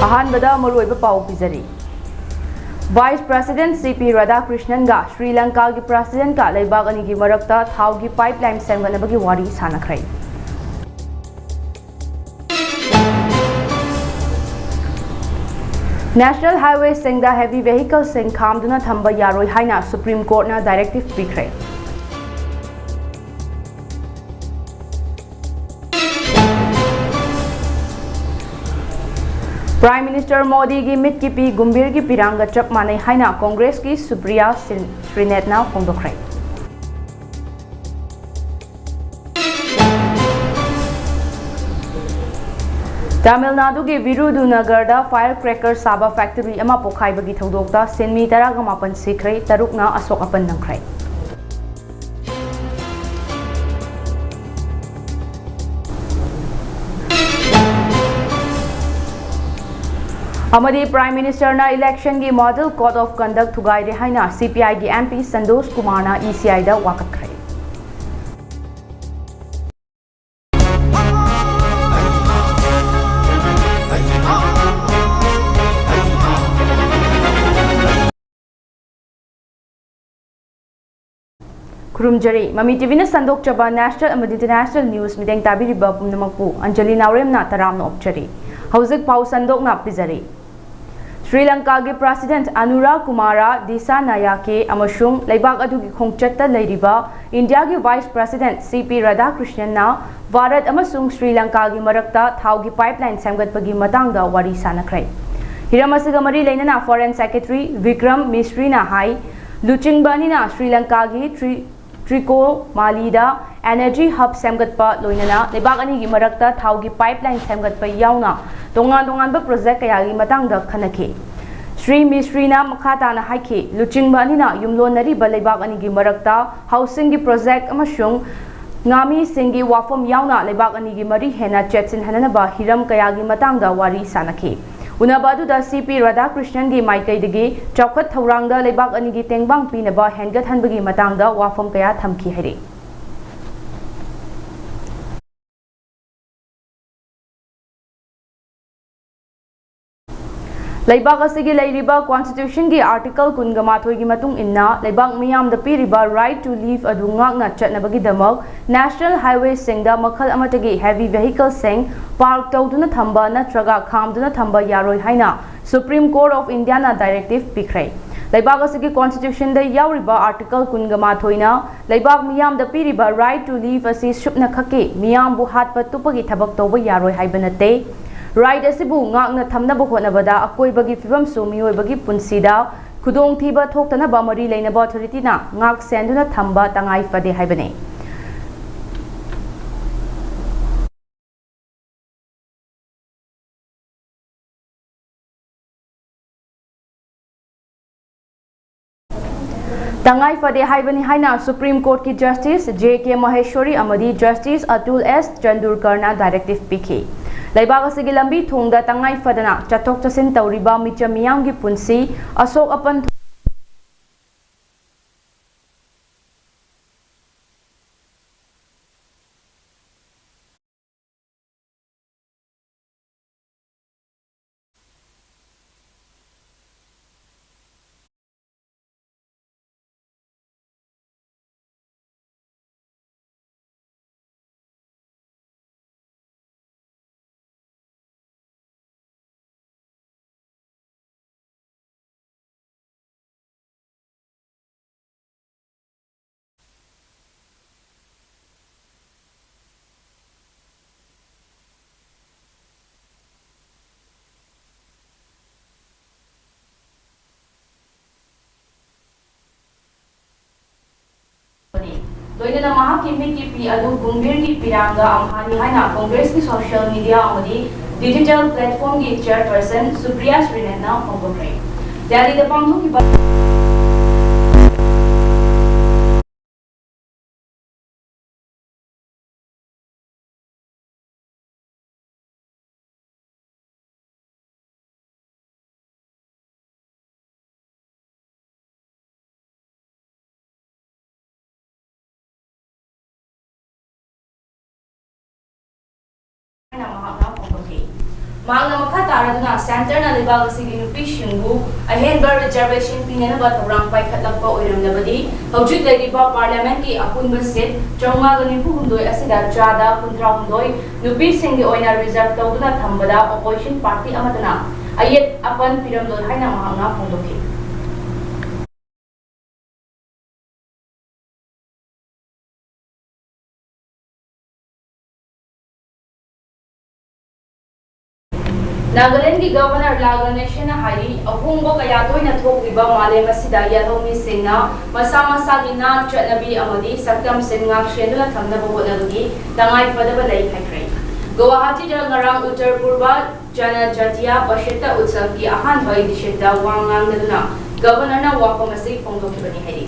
अहानबदा मरुइब पाउ पिजरी vice president CP Radhakrishnan गा श्रीलंका की प्रेसिडेंट का लेबाग अनि की मरक्ता थाव की पाइपलाइन सेमगनबगी वारी सानखरै नेशनल हाईवे सिंगदा हेवी व्हीकल सिंग खामदुना थंबा यारोय हाइना सुप्रीम कोर्ट ना डायरेक्टिव पिखरै प्राइम मिनिस्टर मोदी की मिट की पी गुम्बीर की पिरांग चप माने हाइना कांग्रेस की सुप्रिया श्रीनेतना फोंदोखरै तमिलनाडु की विरुधुनगर फायर क्रैकर साबा फैक्ट्री अमा पोखाइबगी थौदोकता सेनमी 19 सिखरै तरुकना अशोक अपन नंखरै प्राइम मिनिस्टर ना इलेक्शन की मॉडल कोड ऑफ कंडक्ट थुगाइरे हाइना सीपीआई की एमपी संतोष कुमार ना ईसीआई दा वाकखरै खुरुमजरी ममी टीवी ने संदोकचबा नेशनल अमदी इंटरनेशनल न्यूज मिदेंग ताबिरिबा पुमनमकपु अंजलि नावरेम ना तराम ओपचरी हौजिक पाउ संदोक ना पिजरी श्रीलंका के प्रेसिडेंट अनुराग कुमारा दिशा नायके अमसुंग लेबाग अदुगी खोंगचत्ता लेरिबा इंडिया के वाइस प्रेसिडेंट सीपी राधाकृष्णन ना भारत अमसुंग श्रीलंका की मरक्ता थाव की पाइपलाइन सेमगतपगी मतंगदा वारी सानखरै हिरम असिगा मरी लेना फॉरेन सेक्रेटरी विक्रम मिस्त्री ना हाई लुचिंगबानी ना श्रीलंका की ट्रिको मालीदा एनर्जी हब सेमगतपा लोइनना लेबाग अनि की मरक्ता थाव की पाइपलाइन सेमगतपा याउना तोंगान प्रोजेक्ट कयागी मतंगदा खनखे श्री मिस्ट्रीना मखाताना हाइखे लुचिंगबानीना युमलोनरीबा लेबाग अनि की मरक्ता हाउसिंग की project अमसुंग ngami singi wafam yauna leibak ani gi mari hena chetsin hanana hiram kayagi matangda wari sanakhi unabadu da CP Radhakrishnan gi maikai digi chawkhat thorangda leibak ani gi tengbang pinaba hengat hanbagi matangda wafam kaya thamki hari लेबाग असिगी लेरिबा constitution की article 19 की मतुंग इन्ना लेबाग मियाम द पीरिबा राइट टू लीव अदुंगांगना चटनबगी दमक नेशनल हाईवे सिंगदा मखल अमतगी हेवी व्हीकल सिंग पार्क तौदुना थंबा नत्रगा खामदुना थंबा यारोय हाइना सुप्रीम कोर्ट ऑफ इंडिया ना डायरेक्टिव पिखरै लेबाग असिगी कॉन्स्टिट्यूशन द यावरिबा आर्टिकल 19 ना लेबाग मियाम द पीरिबा राइट टू लीव असि सुपना खके मियाम बु हातपा तुपगी थबक तौबा यारोय हाइबनते right असिबु ngakna thamnaba honabada akoibagi fibam su miyoibagi punsida khudong thiba thoktanaba mari leinaba authority na ngak senduna thamba tangai fade haibane tangai fade haibani haina supreme court ki justice JK Maheshwari amadi justice Atul S Chandurkar na directive pikhi लेबाग असिगी लंबी थोंगदा तंगाई Fadna चथोक चसिन तौरिबा Mitcham मियाम की पुंसी अशोक अपन लोइना महा की मिटकी अदु गुंबीर की पिरांगा अमहानी हाइना कांग्रेस की social media अमदी digital platform की chairperson Supriya श्रीनेतना फोंगोखरै Delhi the पांगथु की Mangna makha taraduna center na libag asigi nupi singbu ahenba reservation pinanaba thorang paikhatlakpa oiramnabadi hojik leiriba parliament ki apunba seat 492 asida chada 132 nupi singi oina reserve tawduna thambada opposition party amadana ayet apan piramdol haina mahanga phongdokhi Nagaland ki Governor Laganeshina Hari ahungbo kaya toina thokliba male masida yalomi singna masa gina chatnabi amadi sakam singak shenduna thamnaba honabagi tangai fadaba lai haikrai Guwahati da ngarang Uttar Purba Janajatiya Bashita Utsav ki ahanba edishita wangang naduna Governor na wafam asi phongdokhibani hari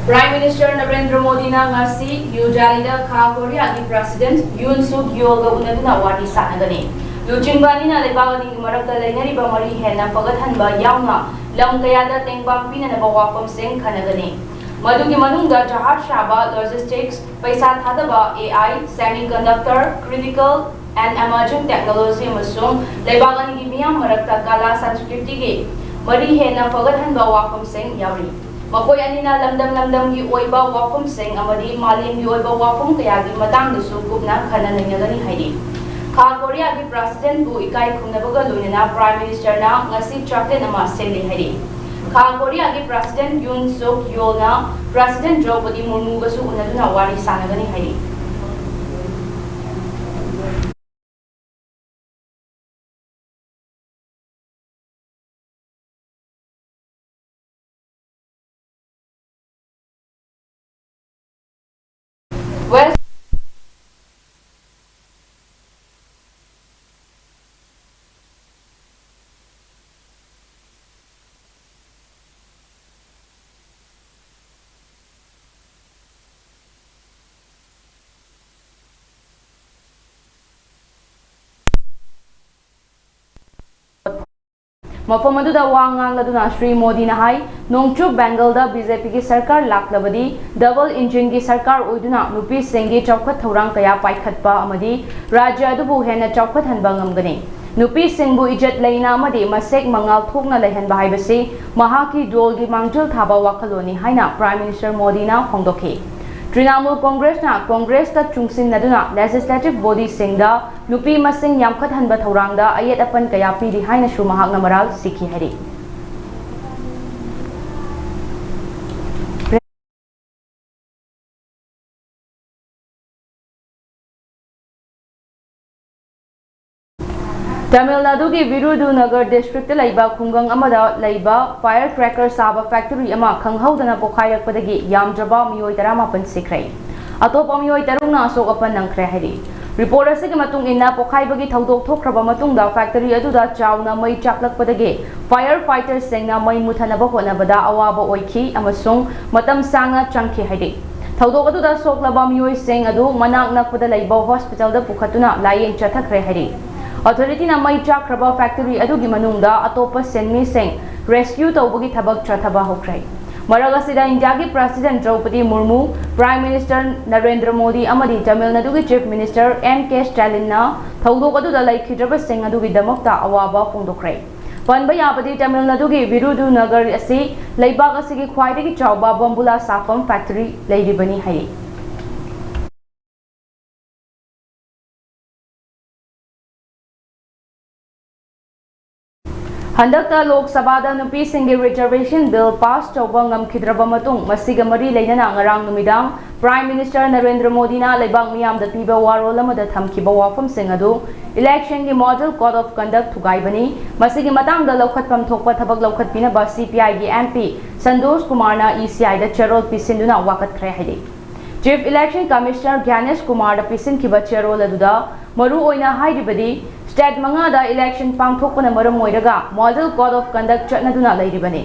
Prime Minister Narendra Modi na ngasi New Delhi Kha Korea ki President Yoon Suk Yeol ga unaduna wari sanagani. Luchingbani na lebagani marakta lainariba mari henna pagathanba yauna lam kayada tengpang pinanaba wafam sing khanagani. Madugi manungda jahaz shaba logistics paisa thadaba AI semiconductor critical and emerging technology amasung lebagani ki miyam marakta kala sanskriti ki mari henna pagathanba wafam sing yauri. Makoy anina lamdam ki oiba wafum sing amadi malim ki oiba wafum kaya ki matang ni sukupna khana nangyagani haidi. Kha Korea ki President bu ikai khungnabaga loinana Prime Minister na ngasi chocolate ama seli haidi. Kha Korea ki President Yoon Suk Yeol na President Draupadi Murmu ga su unaduna wari sanagani haidi. West Mapam aduda wangang laduna Shri Modi na hai nongchuk Bengal da BJP ki sarkar laklabadi double engine ki sarkar oiduna nupi sengi chawkhat thorang kaya paikhatpa amadi rajya adubu hena chawkhat hanba ngamgani nupi singbu ijat leina amadi masek mangal thokna lehanba haibasi mahaki dol gi mangjal thaba wakhaloni haina Prime Minister Modi na phongdokhi Trinamool Congress na Congress ta chungsin naduna legislative body singda nupi masing yamkhat hanba thorangda ayet apan kaya pili haina shu mahak na maral sikhi hari Tamil Nadu ki Virudhunagar district laiba khungang amada laiba firecracker saba factory ama khanghaudana pokhairakpadagi yamjaba miyoi 18 sikrai atopa miyoi 3 na asok apan nangkhre hari report asigi matung inna pokhaibagi thaudok thokraba matungda factory aduda chauna mai chaklakpadagi firefighters sengna mai muthanaba honabada awaba oikhi amasung matam sanga changkhi hari thaudok aduda soklaba miyoi seng adu manak nakpada laiba hospital da pukhatuna layeng chathakre hari Authority na mai chakraba factory adugi manungda atopa senmi seng rescue tawbagi thabak chathaba hokrai maraga sida India ki President Draupadi Murmu Prime Minister Narendra Modi amadi Tamil Nadu ki Chief Minister M.K. Stalin na thaudok aduda laikhidraba seng adugi damakta awaba phongdokrai panba yabadi Tamil Nadu ki Virudhunagar asi laibag asigi khwaidagi chawba bambula safam factory leiribani hai Handakta Lok Sabha da nupi singi reservation bill pass tawba ngamkhidraba matung masiga mari leinana ngarang numidang Prime Minister Narendra Modi na leibang miyam da piba warol amada thamkiba wafam sing adu election ki model code of conduct thugaibani masigi matang da lokhatpam thokpa thabak lokhatpina ba CPI gi MP Sandosh Kumar na ECI da charol pisinduna wakat khre haidi Chief Election Commissioner Gyanesh Kumar da pisin kiba charol aduda maru oina haidibadi State mangada election pangthokpana maram oiraga model code of conduct chatnaduna leiribani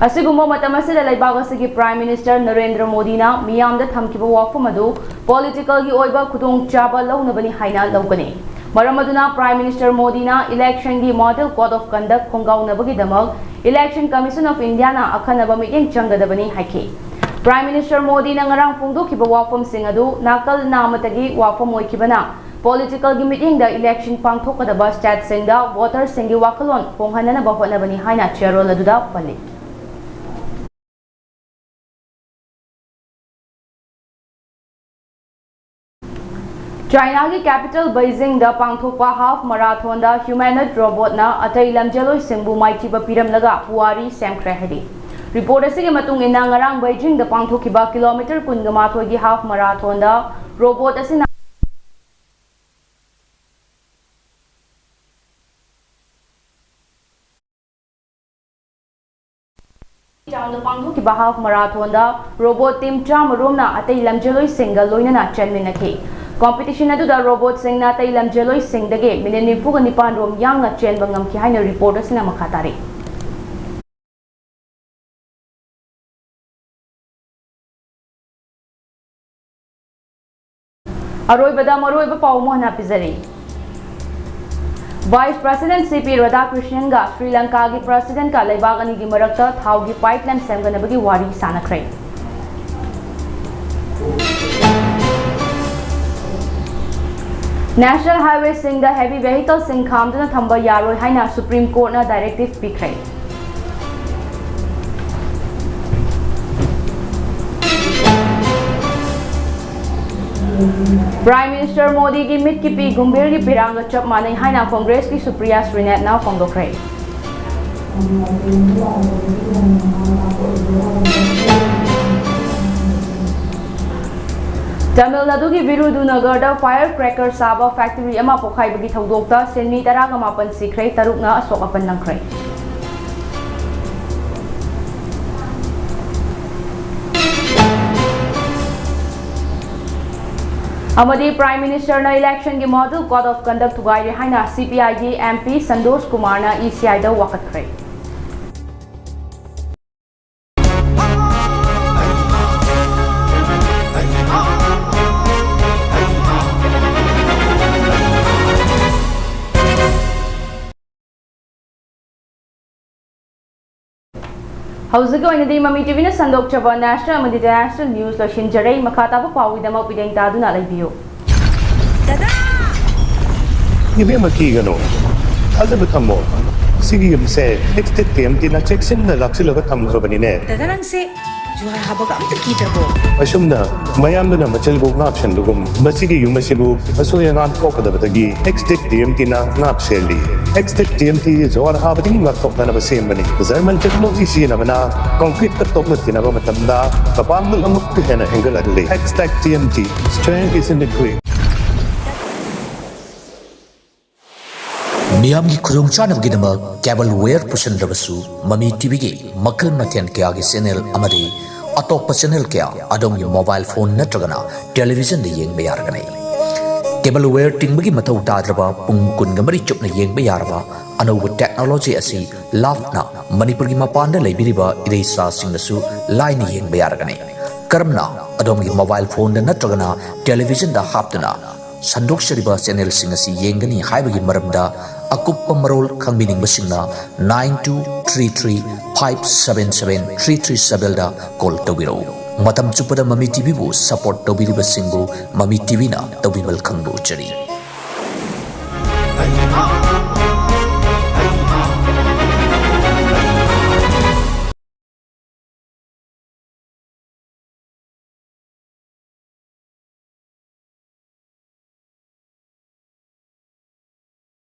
asigumba matamasida laibag asigi Prime Minister Narendra Modi na miyamda thamkiba wafum adu political gi oiba khudong chaba launabani haina lawgani Maram aduna Prime Minister Modi na election gi model code of conduct khongaunabagi damak Election Commission of India na akhanaba meeting changadabani haiki. Prime Minister Modi na ngarang pungdukiba wafam sing adu nakal namatagi wafam oikibana political gi meeting da election pangthokadaba state singda voter singi wakalon ponghanana ba honabani haina chairol aduda pali. China की capital Beijing da pangthokpa half marathon da humanoid robot na atai lamjaloi singbu maithiba piram laga puari semkhre hadi. Report asige matung ina ngarang Beijing da pangthokiba kilometer 19 gi half marathon da robot asina Town da pangthokiba half marathon da robot team chamarom na atai lamjaloi single loinana chenminaki. Competition adu da robot sing na tai lamjaloi sing dage minute 49 rom yang na chen bangam ki haina reporter sina makhatari. Aroi bada maroi ba pau mohna pizari. Vice President CP Radhakrishnan ga Sri Lanka gi President ka laibag ani gi marakta thau gi pipeline semgana bagi wari sanakrai. National Highway sing the heavy vehicle sing khamduna thamba yaroi haina Supreme Court na directive pikrai. Prime Minister Modi ki mit ki pi gumbir ki piranga chap manai haina Congress ki Supriya Srinath na phongdokrai. Tamil Nadu ki Virudunagar da firecracker saba factory ama pokhai bagi thodokta senmi taraga mapan sikrai taruk na asok apan langkrai. Amadi Prime Minister na election ki model code of conduct tugai haina CPIG MP Sandosh Kumar na ECI da wakat krai. Hausago ina di Mami TV na sandok chaba national and international news lo shinjare makata pa pawi da mapideng tadu na live Dada! Ibe makigano. Aza betamo. Sige yumse exit PMT na checksin na laksilo ka tamlo ba nine. Dada lang si juha habag ang takita bo. Asum na mayam na machalbo na option lugum. Masige yung masibu asoya nga ko kada batagi exit PMT na napseli. Exit PMT is or habating laptop na basim bani. Zaman technology siya naman na concrete katok na tinaro matanda. Kapag ng amok na angle adli. Exit PMT strength is in the quick. Miyamgi khurung chanab gidama cable wire pusan rabasu Mami TV gi makal matyan kya gi channel amari atop channel kya adom gi mobile phone natragana television de yeng bayar ganai cable wire tingbagi matau tadraba pung kun gamari chupna yeng bayarba anobu technology asi lafna Manipur gi mapanda leibiriba iresa singnasu line yeng bayar ganai karamna adom gi mobile phone da natragana television da haptana sandok shariba channel singasi yengani haibagi maramda akuppa marol khangbining basingna 9233577337 da call tawiro matam chupada Mami TV bu support tawbiri basingbu Mami TV na tawbibal khangbu chari